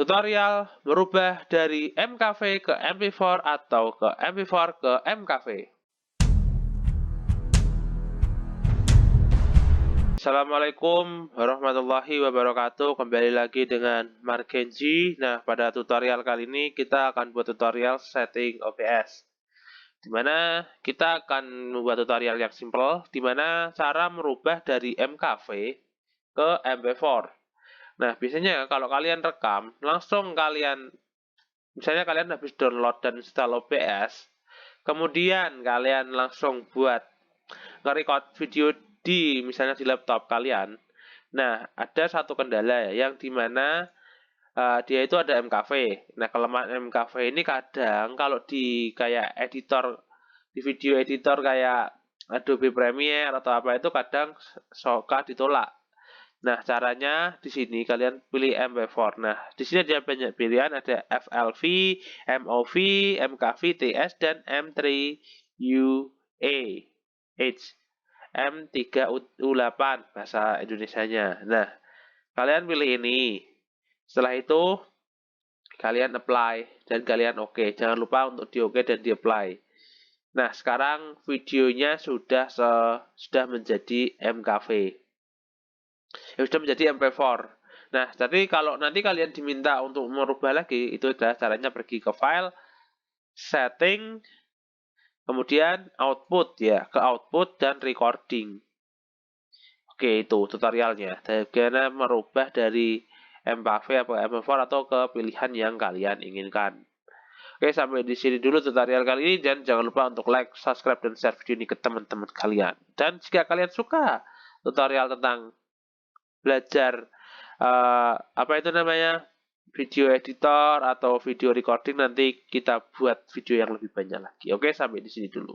Tutorial merubah dari MKV ke MP4 atau ke MP4 ke MKV. Assalamualaikum warahmatullahi wabarakatuh. Kembali lagi dengan Margenji. Nah, pada tutorial kali ini kita akan buat tutorial setting OBS. Dimana kita akan membuat tutorial yang simple, dimana cara merubah dari MKV ke MP4. Nah, biasanya kalau kalian rekam, langsung misalnya kalian habis download dan install OBS, kemudian kalian langsung buat nge-record video misalnya di laptop kalian. Nah, ada satu kendala ya, yang dimana dia itu ada MKV. Nah, kelemahan MKV ini kadang kalau di kayak editor, di video editor kayak Adobe Premiere atau apa itu kadang suka ditolak. Nah, caranya di sini kalian pilih MP4. Nah, di sini ada banyak pilihan, ada FLV, MOV, MKV, TS, dan M3UA, M3U8 bahasa Indonesianya. Nah, kalian pilih ini. Setelah itu, kalian apply dan kalian oke. Jangan lupa untuk di oke dan di apply. Nah, sekarang videonya sudah menjadi MKV. Ya sudah menjadi MP4. Nah, tapi kalau nanti kalian diminta untuk merubah lagi, itu adalah caranya pergi ke file, setting, kemudian output ya, ke output dan recording. Oke, itu tutorialnya. Bagaimana merubah dari MKV atau MP4 atau ke pilihan yang kalian inginkan. Oke, sampai di sini dulu tutorial kali ini, dan jangan lupa untuk like, subscribe, dan share video ini ke teman-teman kalian. Dan jika kalian suka tutorial tentang belajar apa itu namanya, video editor atau video recording, nanti kita buat video yang lebih banyak lagi. Oke, sampai di sini dulu.